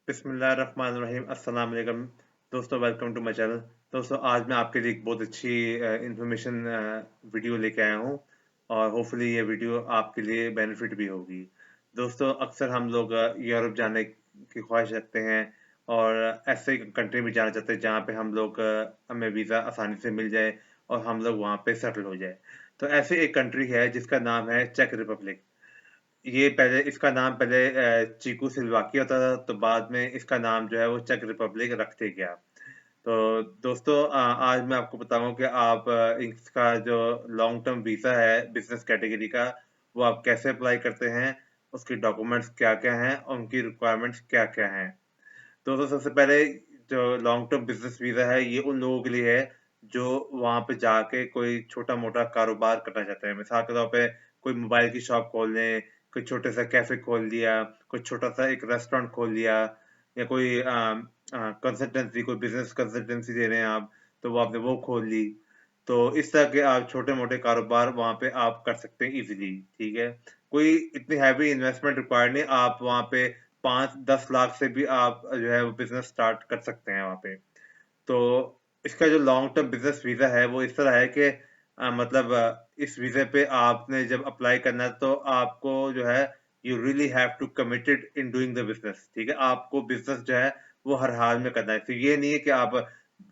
बिस्मिल्लाहिर्रहमानिर्रहीम अस्सलाम वालेकुम। दोस्तों, वेलकम टू माय चैनल। दोस्तों, आज मैं आपके लिए एक बहुत अच्छी इंफॉर्मेशन वीडियो लेके आया हूँ और होपफुली ये वीडियो आपके लिए बेनिफिट भी होगी। दोस्तों, अक्सर हम लोग यूरोप जाने की ख्वाहिश रखते हैं और ऐसे कंट्री में जाना चाहते हैं जहाँ पे हम लोग हमें वीज़ा आसानी से मिल जाए और हम लोग वहाँ पे सेटल हो जाए। तो ऐसे एक कंट्री है जिसका नाम है चेक रिपब्लिक। ये पहले इसका नाम पहले चीकू स्लोवाकिया था, तो बाद में इसका नाम जो है वो चेक रिपब्लिक रखते गया। तो दोस्तों, आज मैं आपको बताऊंगा कि आप इसका जो लॉन्ग टर्म वीज़ा है बिजनेस कैटेगरी का, वो आप कैसे अप्लाई करते हैं, उसके डॉक्यूमेंट्स क्या-क्या हैं और उनकी रिक्वायरमेंट्स क्या-क्या हैं। तो सबसे पहले जो लॉन्ग टर्म बिजनेस वीज़ा है, ये उन लोगों के लिए है जो वहाँ पे जाके कोई छोटा-मोटा कारोबार करना चाहते हैं। मिसाल के तौर पे कोई मोबाइल की शॉप खोल लें, कोई छोटा-सा कैफ़े खोल लिया, कोई छोटा-सा एक रेस्टोरेंट खोल लिया या कोई कंसल्टेंसी, कोई बिज़नेस कंसल्टेंसी दे रहे हैं आप, तो वो आपने वो खोल ली। तो इस तरह के आप छोटे-मोटे कारोबार वहाँ पे आप कर सकते हैं ईज़िली, ठीक है? कोई इतनी हैवी इन्वेस्टमेंट रिक्वायर्ड नहीं, आप वहाँ पे 5-10 लाख से भी आप जो है वो बिज़नेस स्टार्ट कर सकते हैं वहाँ पे। तो इसका जो लॉन्ग टर्म बिज़नेस वीज़ा है वो इस तरह है कि मतलब इस वीज़े पे आपने जब अप्लाई करना है तो आपको जो है you really have to committed in doing the business, ठीक है? आपको बिज़नेस जो है वो हर हाल में करना है। तो ये नहीं है कि आप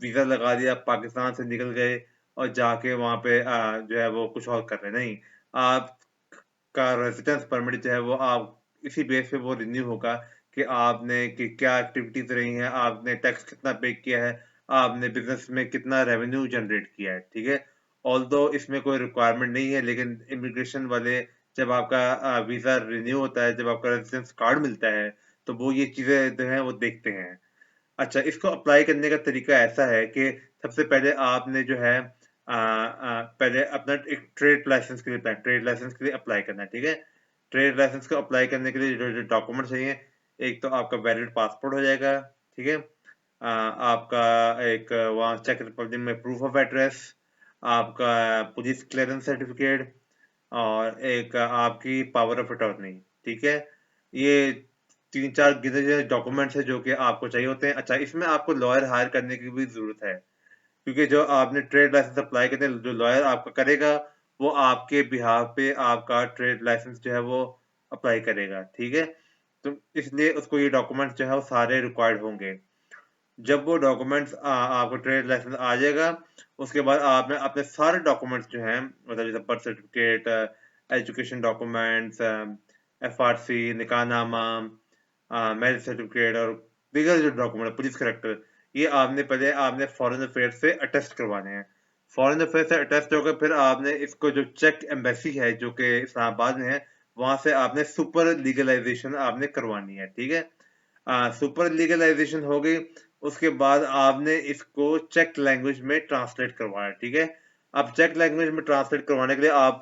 वीज़ा लगा दिया, पाकिस्तान से निकल गए और जाके वहाँ पे जो है वो कुछ और कर रहे हैं, नहीं। आपका रेज़िडेंस परमिट जो है वो आप इसी बेस पे वो रिन्यू होगा कि आपने कि क्या एक्टिविटीज़ रही हैं, आपने टैक्स कितना पे किया है, आपने बिज़नेस में कितना रेवेन्यू जनरेट किया है, ठीक है? ऑल्दो इसमें कोई रिक्वायरमेंट नहीं है, लेकिन इमिग्रेशन वाले जब आपका वीज़ा रिन्यू होता है, जब आपका रेज़िडेंस कार्ड मिलता है, तो वो ये चीज़ें जो हैं वो देखते हैं। अच्छा, इसको अप्लाई करने का तरीका ऐसा है कि सबसे पहले आपने जो है पहले अपना एक ट्रेड लाइसेंस के लिए अप्लाई करना है, ठीक है? ट्रेड लाइसेंस को अप्लाई करने के लिए जो डॉक्यूमेंट चाहिए, एक तो आपका वैलिड पासपोर्ट हो जाएगा, ठीक है? आपका एक वहाँ चेक रिपब्लिक में प्रूफ ऑफ एड्रेस, आपका पुलिस क्लियरेंस सर्टिफिकेट और एक आपकी पावर ऑफ अटॉर्नी, ठीक है? ये 3-4 गिने-चुने डॉक्यूमेंट्स हैं जो कि आपको चाहिए होते हैं। अच्छा, इसमें आपको लॉयर हायर करने की भी ज़रूरत है, क्योंकि जो आपने ट्रेड लाइसेंस अप्लाई करते हैं, जो लॉयर आपका करेगा, वो आपके बिहाफ़ पे आपका ट्रेड लाइसेंस जो है वो अप्लाई करेगा, ठीक है? तो इसलिए उसको ये डॉक्यूमेंट्स जो है वो सारे रिक्वायर्ड होंगे। जब वो डॉक्यूमेंट्स आपको ट्रेड लाइसेंस आ जाएगा, उसके बाद आपने अपने सारे डॉक्यूमेंट्स जो हैं, मतलब जैसे birth certificate, education documents, FRC, निकाहनामा, मैरिज सर्टिफिकेट और दीगर जो डॉक्यूमेंट है, पुलिस करैक्टर, ये आपने फॉरेन अफेयर्स से अटेस्ट करवाने हैं। फॉरेन अफेयर्स से अटेस्ट होकर फिर आपने इसको जो चेक एम्बेसी है जो कि इस्लामाबाद में है, वहां से आपने सुपर लीगलाइजेशन आपने करवानी है, ठीक है? सुपर लीगलाइजेशन हो गई, उसके बाद आपने इसको चेक लैंग्वेज में ट्रांसलेट करवाना है, ठीक है? अब चेक लैंग्वेज में ट्रांसलेट करवाने के लिए आप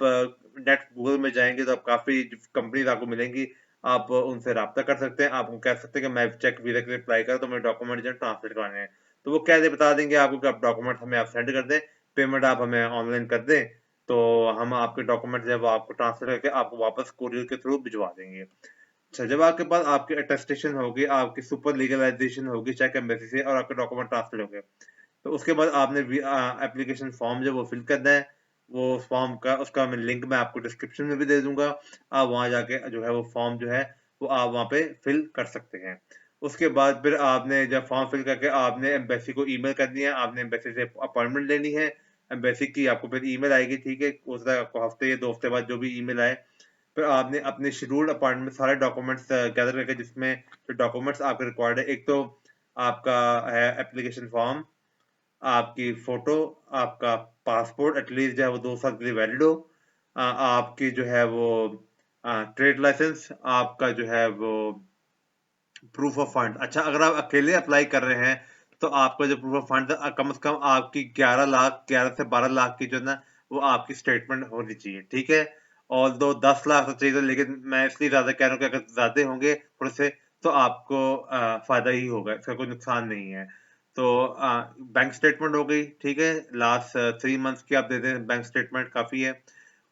नेट गूगल में जाएंगे तो आप काफ़ी कंपनीज आपको मिलेंगी, आप उनसे रब्ता कर सकते हैं, आप उनको कह सकते हैं कि मैं चेक वीज़ा के लिए अप्लाई कर तो मेरे डॉक्यूमेंट जो है ट्रांसलेट करवाने हैं। तो वो कैसे बता देंगे आपको कि आप डॉक्यूमेंट हमें आप सेंड कर दें, पेमेंट आप हमें ऑनलाइन कर दें, तो हम आपके डॉक्यूमेंट जो है वो आपको ट्रांसफर करके आपको वापस कोरियर के थ्रू भिजवा देंगे। अच्छा, जब आपके पास आपकी अटेस्टेशन होगी, आपकी सुपर लीगलाइजेशन होगी चेक एम्बेसी से और आपके डॉक्यूमेंट ट्रांसफर हो गए, तो उसके बाद आपने एप्लीकेशन फॉर्म जो वो फिल करना है। वो फॉर्म का उसका मैं लिंक मैं आपको डिस्क्रिप्शन में भी दे दूंगा। आप वहां जाके जो है वो फॉर्म जो है वो आप वहां पे फिल कर सकते हैं। उसके बाद फिर आपने जब फॉर्म फिल करके आपने एम्बेसी को ईमेल करनी है, आपने एम्बेसी से अपॉइंटमेंट लेनी है। एम्बेसी की आपको फिर ईमेल आएगी, ठीक है? हो सकता है आपको हफ्ते या 2 हफ्ते बाद जो भी ईमेल आए, फिर आपने अपने शेड्यूल्ड अपॉइंटमेंट सारे डॉक्यूमेंट्स गैदर करके, जिसमें जो डॉक्यूमेंट्स आपके रिक्वायर्ड है, एक तो आपका है एप्लीकेशन फॉर्म, आपकी फ़ोटो, आपका पासपोर्ट एटलीस्ट जो है वो 2 साल के लिए वैलिड हो, आपकी जो है वो ट्रेड लाइसेंस, आपका जो है वो प्रूफ ऑफ फंड। अच्छा, अगर आप अकेले अप्लाई कर रहे हैं, तो आपका जो प्रूफ ऑफ फंड कम से कम आपकी 11 लाख, 11 से 12 लाख की जो है ना, वो आपकी स्टेटमेंट होनी चाहिए, ठीक है? और दो 10 लाख तो चाहिए, लेकिन मैं इसलिए ज़्यादा कह रहा हूँ कि अगर ज़्यादा होंगे थोड़े से, तो आपको फ़ायदा ही होगा, इसका कोई नुकसान नहीं है। तो बैंक स्टेटमेंट हो गई, ठीक है? लास्ट 3 मंथ्स की आप दे दें, बैंक स्टेटमेंट काफ़ी है।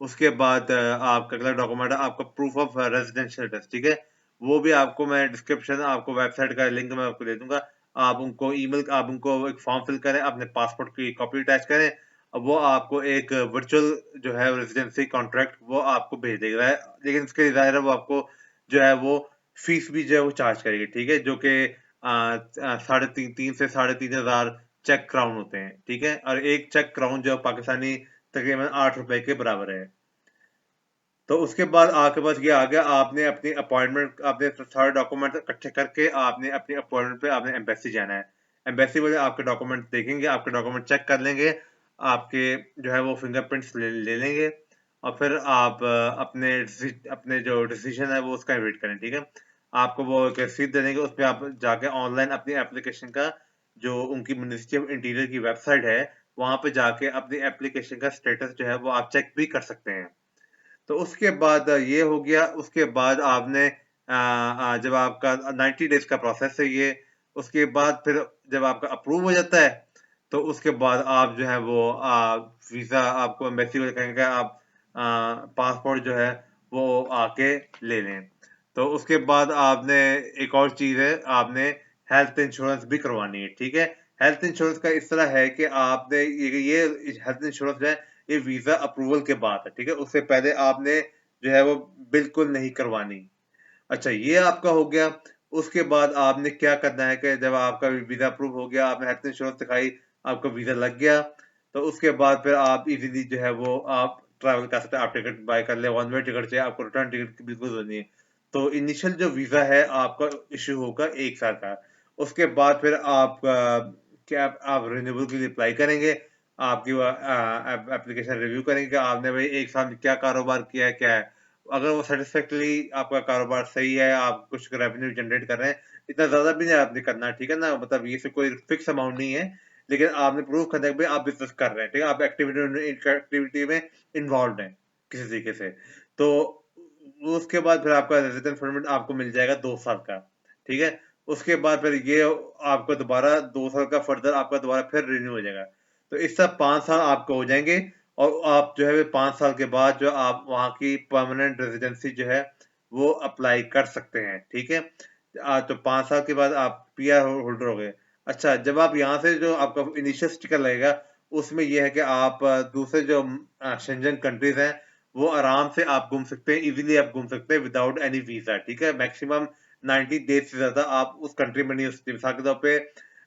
उसके बाद आपका अगला डॉक्यूमेंट है आपका प्रूफ ऑफ रेजिडेंशियल एड्रेस, ठीक है? वो भी आपको मैं डिस्क्रिप्शन, आपको वेबसाइट का लिंक मैं आपको दे दूंगा। आप उनको ईमेल, आप उनको एक फॉर्म फिल करें, अपने पासपोर्ट की कॉपी अटैच करें, अब वो आपको एक वर्चुअल जो है रेजिडेंसी कॉन्ट्रैक्ट वो आपको भेज देगा। लेकिन इसके लिए ज़ाहिर है वो आपको जो है वो फीस भी जो है वो चार्ज करेगी, ठीक है, जो कि 3,500 से 3,500 चेक क्राउन होते हैं, ठीक है, और एक चेक क्राउन जो पाकिस्तानी तकरीबन 8 रुपए के बराबर है। तो उसके बाद आपके पास ये आ गया, आपने अपनी अपॉइंटमेंट, आपने सारे डॉक्यूमेंट इकट्ठे करके आपने अपनी अपॉइंटमेंट पे आपने एम्बेसी जाना है। एम्बेसी वाले आपके डॉक्यूमेंट देखेंगे, आपके डॉक्यूमेंट चेक कर लेंगे, आपके जो है वो फिंगरप्रिंट्स ले लेंगे, और फिर आप अपने जो डिसीजन है वो उसका वेट करें, ठीक है। आपको वो एक रसीद दे देंगे, उसमें आप जाके ऑनलाइन अपनी एप्लीकेशन का, जो उनकी मिनिस्ट्री ऑफ इंटीरियर की वेबसाइट है, वहां पे जाके अपनी एप्लीकेशन का स्टेटस जो है वो आप चेक भी कर सकते हैं। तो उसके बाद ये हो गया। उसके बाद आपने जब आपका 90 डेज का प्रोसेस है ये, उसके बाद फिर जब आपका अप्रूव हो जाता है, तो उसके बाद आप जो है वो वीज़ा आपको एम्बेसी वाले कहेंगे आप पासपोर्ट जो है वो आके ले लें। तो उसके बाद आपने एक और चीज़ है, आपने हेल्थ इंश्योरेंस भी करवानी है, ठीक है। हेल्थ इंश्योरेंस का इस तरह है कि आपने ये हेल्थ इंश्योरेंस जो है ये वीजा अप्रूवल के बाद है, ठीक है, उससे पहले आपने जो है वो बिल्कुल नहीं करवानी। अच्छा, ये आपका हो गया। उसके बाद आपने क्या करना है कि जब आपका वीजा अप्रूव हो गया, आपने हेल्थ इंश्योरेंस दिखाई, आपका वीजा लग गया, तो उसके बाद फिर आप इजीली जो है वो आप ट्रैवल कर सकते हैं। आप टिकट बाय कर ले, वन वे टिकट चाहिए आपको, रिटर्न टिकट की बिल्कुल जरूरत नहीं है। तो इनिशियल जो वीजा है आपका इश्यू होगा 1 साल का। उसके बाद फिर आप क्या आप रिन्यूअल के लिए अप्लाई करेंगे, आपकी एप्लीकेशन रिव्यू करेंगे कि आपने भाई 1 साल में क्या कारोबार किया है, क्या है। अगर वो सेटिस्फैक्टरी आपका कारोबार सही है, आप कुछ रेवेन्यू जनरेट कर रहे हैं, इतना ज्यादा भी नहीं आपने करना, ठीक है ना, मतलब ये से कोई फिक्स अमाउंट नहीं है, लेकिन आपने प्रूव करना है कि भाई आप बिजनेस कर रहे हैं, ठीक है, आप एक्टिविटी में इन्वॉल्व हैं किसी तरीके से। तो उसके बाद फिर आपका रेजिडेंट परमिट आपको मिल जाएगा 2 साल का, ठीक है। उसके बाद फिर ये आपको दोबारा 2 साल का फर्दर आपका दोबारा फिर रिन्यू हो जाएगा। तो इस सब 5 साल आपको हो जाएंगे, और आप जो है 5 साल के बाद जो आप वहाँ की परमानेंट रेजिडेंसी जो है वो अप्लाई कर सकते हैं, ठीक है। तो 5 साल के बाद आप पीआर होल्डर हो गए। अच्छा, जब आप यहाँ से जो आपका इनिशियल स्टिकर लगेगा, उसमें यह है कि आप दूसरे जो शेंजन कंट्रीज हैं वो आराम से आप घूम सकते हैं, इजीली आप घूम सकते हैं विदाउट एनी वीजा, ठीक है। मैक्सिमम 90 डेज से ज्यादा आप उस कंट्री में नहीं हो सकते। मिसाल के तौर पे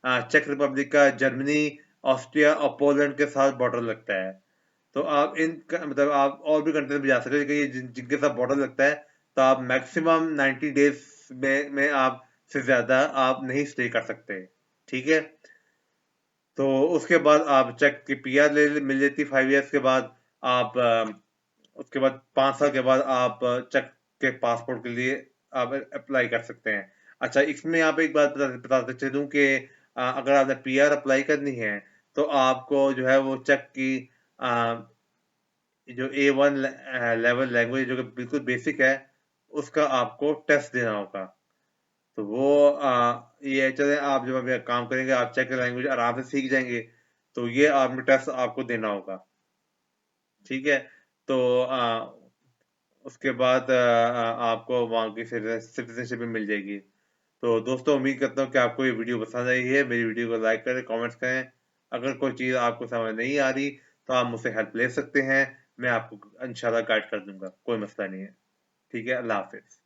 चेक रिपब्लिक का जर्मनी, ऑस्ट्रिया और पोलैंड के साथ बॉर्डर लगता है, तो आप मतलब आप और भी कंट्री में जा सकते हैं, लेकिन ये जिनके साथ बॉर्डर लगता है, तो आप मैक्सिमम 90 डेज में आप से ज्यादा आप नहीं स्टे कर सकते, ठीक है। तो उसके बाद आप चेक की पीआर मिल जाती 5 ईयर्स के बाद। आप उसके बाद 5 साल के बाद आप चेक के पासपोर्ट के लिए आप अप्लाई कर सकते हैं। अच्छा, इसमें आप एक बात बताते चलूं कि अगर आपने पीआर अप्लाई करनी है, तो आपको जो है वो चेक की जो A1 लेवल लैंग्वेज जो कि बिल्कुल बेसिक है, उसका आपको टेस्ट देना होगा। तो वो ये चले, आप जब अभी काम करेंगे आप चेक लैंग्वेज आराम से सीख जाएंगे, तो ये आपने टेस्ट आपको देना होगा, ठीक है। तो उसके बाद आपको वहाँ की सिटीजनशिप भी मिल जाएगी। तो दोस्तों, उम्मीद करता हूँ कि आपको ये वीडियो पसंद आई है। मेरी वीडियो को लाइक करें, कमेंट्स करें। अगर कोई चीज़ आपको समझ नहीं आ रही, तो आप मुझसे हेल्प ले सकते हैं, मैं आपको इंशाल्लाह गाइड कर दूंगा, कोई मसला नहीं है। ठीक है, अल्लाह हाफिज।